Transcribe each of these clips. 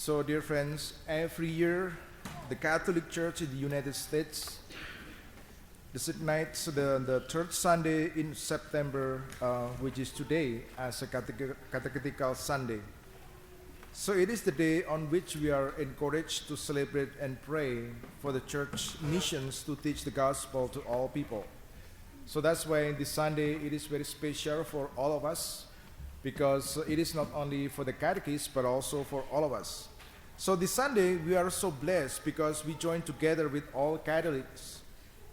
So, dear friends, every year the Catholic Church in the United States designates the third Sunday in September, which is today, as a catechetical Sunday. So it is the day on which we are encouraged to celebrate and pray for the church missions to teach the gospel to all people. So that's why this Sunday it is very special for all of us, because it is not only for the catechists but also for all of us. So this Sunday we are so blessed because we join together with all Catholics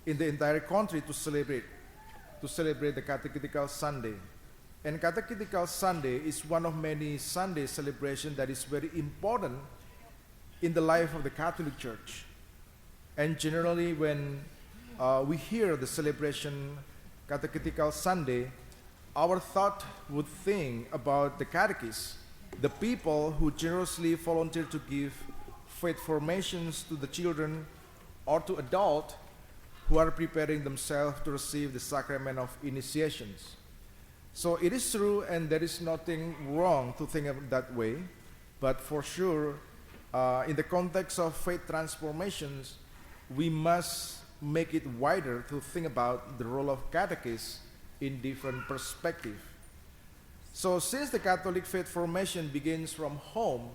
in the entire country to celebrate the Catechetical Sunday. And Catechetical Sunday is one of many Sunday celebrations that is very important in the life of the Catholic Church. And generally when we hear the celebration Catechetical Sunday, our thought would think about the catechists, the people who generously volunteer to give faith formations to the children or to adults who are preparing themselves to receive the sacrament of initiations. So it is true, and there is nothing wrong to think of it that way, but for sure, in the context of faith transformations, we must make it wider to think about the role of catechists in different perspectives. So since the Catholic faith formation begins from home,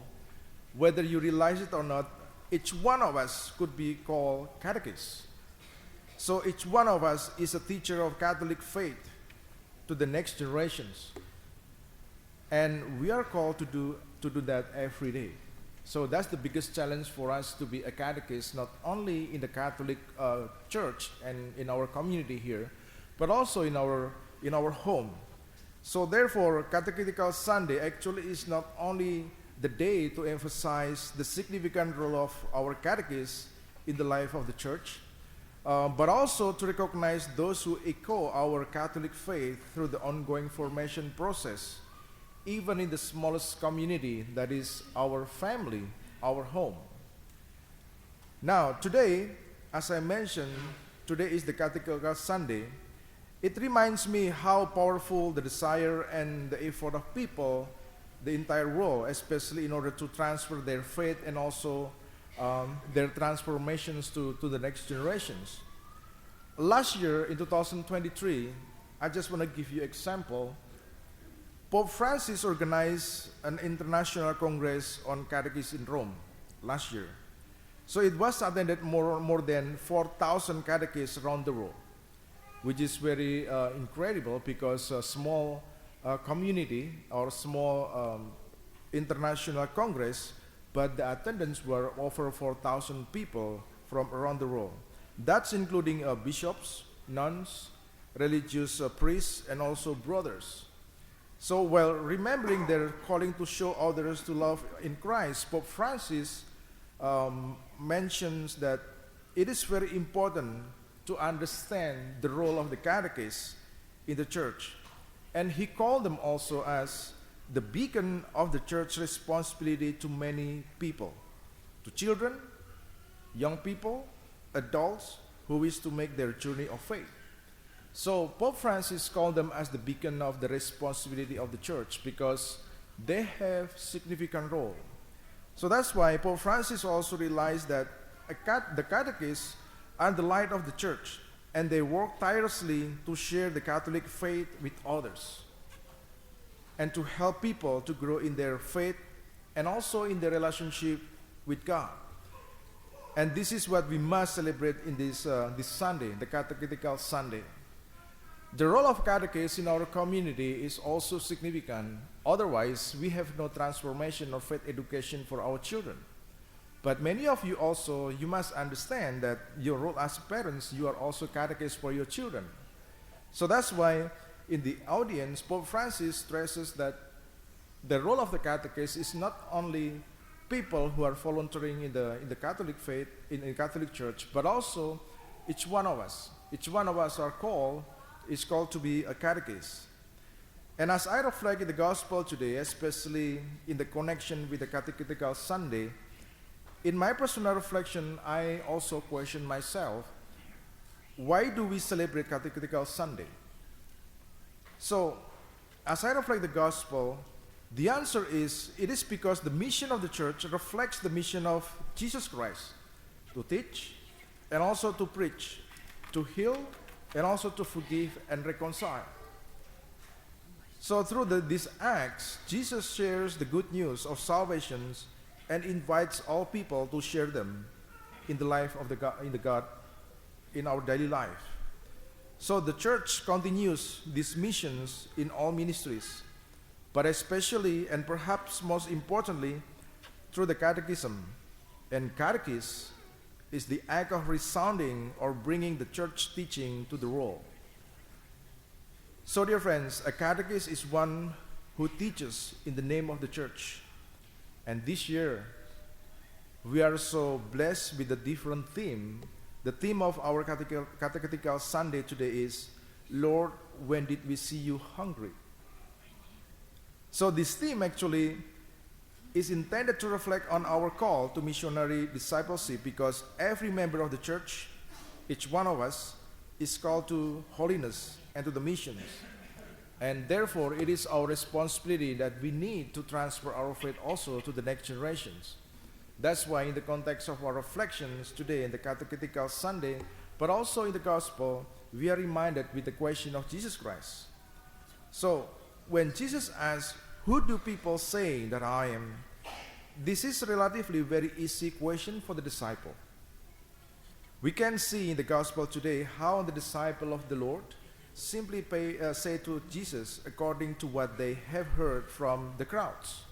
whether you realize it or not, each one of us could be called catechists. So each one of us is a teacher of Catholic faith to the next generations. And we are called to do that every day. So that's the biggest challenge for us, to be a catechist, not only in the Catholic Church and in our community here, but also in our home. So therefore, Catechetical Sunday actually is not only the day to emphasize the significant role of our catechists in the life of the church, but also to recognize those who echo our Catholic faith through the ongoing formation process, even in the smallest community, that is our family, our home. Now, today, as I mentioned, today is the Catechetical Sunday. It reminds me how powerful the desire and the effort of people, the entire world, especially in order to transfer their faith and also their transformations to the next generations. Last year, in 2023, I just want to give you an example. Pope Francis organized an international congress on catechists in Rome last year. So it was attended more than 4,000 catechists around the world, which is very incredible, because a small community or small international congress, but the attendance were over 4,000 people from around the world. That's including bishops, nuns, religious priests, and also brothers. So while remembering their calling to show others to love in Christ, Pope Francis mentions that it is very important to understand the role of the catechists in the church. And he called them also as the beacon of the church's responsibility to many people, to children, young people, adults who wish to make their journey of faith. So Pope Francis called them as the beacon of the responsibility of the church, because they have significant role. So that's why Pope Francis also realized that the catechists are the light of the church, and they work tirelessly to share the Catholic faith with others and to help people to grow in their faith and also in their relationship with God. And this is what we must celebrate in this Sunday, the Catechetical Sunday. The role of catechists in our community is also significant. Otherwise, we have no transformation or faith education for our children. But many of you also, you must understand that your role as parents, you are also catechists for your children. So that's why in the audience, Pope Francis stresses that the role of the catechist is not only people who are volunteering in the Catholic faith, in the Catholic Church, but also each one of us. Each one of us is called to be a catechist. And as I reflect in the gospel today, especially in the connection with the Catechetical Sunday, in my personal reflection, I also question myself, why do we celebrate Catechetical Sunday? So, as I reflect the gospel, The answer is, it is because the mission of the church reflects the mission of Jesus Christ, to teach and also to preach, to heal and also to forgive and reconcile. So through these acts, Jesus shares the good news of salvation and invites all people to share them in the life of in our daily life. So the church continues these missions in all ministries, but especially and perhaps most importantly through the catechism. And catechism is the act of resounding or bringing the church teaching to the world. So dear friends, a catechist is one who teaches in the name of the church. And this year, we are so blessed with a different theme. The theme of our catechetical Sunday today is, Lord, when did we see you hungry? So this theme actually is intended to reflect on our call to missionary discipleship, because every member of the church, each one of us, is called to holiness and to the missions. And therefore, it is our responsibility that we need to transfer our faith also to the next generations. That's why in the context of our reflections today in the Catechetical Sunday, but also in the Gospel, we are reminded with the question of Jesus Christ. So, when Jesus asks, "Who do people say that I am?" This is a relatively very easy question for the disciple. We can see in the Gospel today how the disciple of the Lord simply say to Jesus according to what they have heard from the crowds.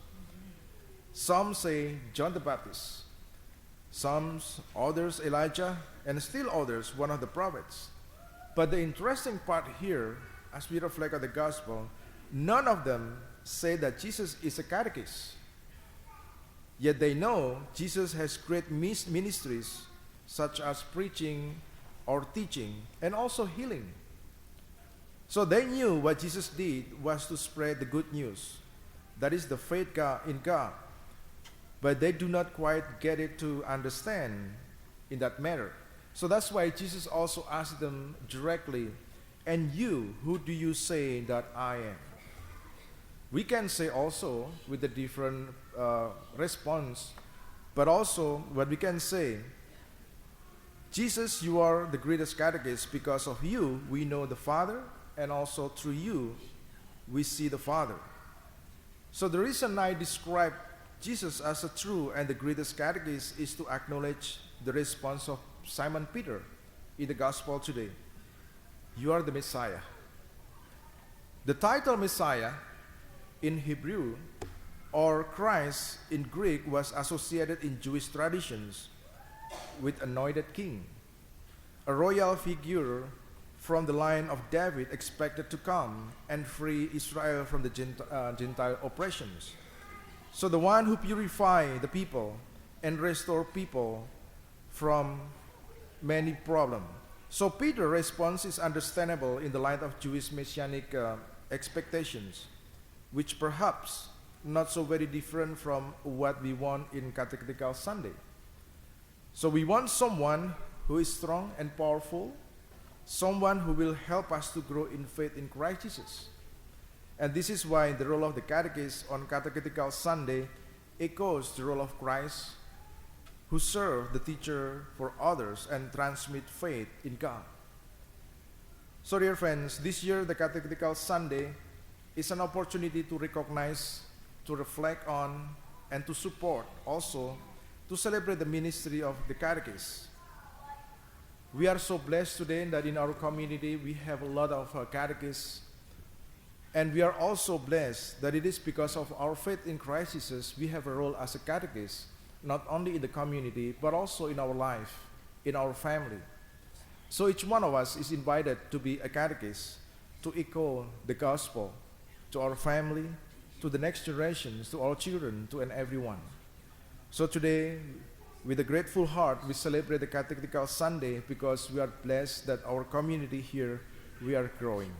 Some say John the Baptist, some others Elijah, and still others one of the prophets. But the interesting part here, as we reflect on the Gospel, none of them say that Jesus is a catechist. Yet they know Jesus has great ministries such as preaching or teaching and also healing. So they knew what Jesus did was to spread the good news, that is the faith in God. But they do not quite get it to understand in that matter. So that's why Jesus also asked them directly, "And you, who do you say that I am?" We can say also with a different response, but also what we can say, "Jesus, you are the greatest catechist. Because of you, we know the Father, and also through you, we see the Father." So the reason I describe Jesus as a true and the greatest catechist is to acknowledge the response of Simon Peter in the Gospel today. "You are the Messiah." The title Messiah in Hebrew or Christ in Greek was associated in Jewish traditions with anointed king, a royal figure from the line of David expected to come and free Israel from the Gentile oppressions. So the one who purifies the people and restore people from many problems. So Peter's response is understandable in the light of Jewish messianic expectations, which perhaps not so very different from what we want in Catechetical Sunday. So we want someone who is strong and powerful, someone who will help us to grow in faith in Christ Jesus. And this is why the role of the catechist on Catechetical Sunday echoes the role of Christ, who served the teacher for others and transmit faith in God. So dear friends, this year the Catechetical Sunday is an opportunity to recognize, to reflect on, and to support also to celebrate the ministry of the catechist. We are so blessed today that in our community we have a lot of catechists. And we are also blessed that it is because of our faith in Christ Jesus, we have a role as a catechist, not only in the community, but also in our life, in our family. So each one of us is invited to be a catechist, to echo the gospel to our family, to the next generations, to our children, to everyone. So today, with a grateful heart, we celebrate the Catechetical Sunday because we are blessed that our community here, we are growing.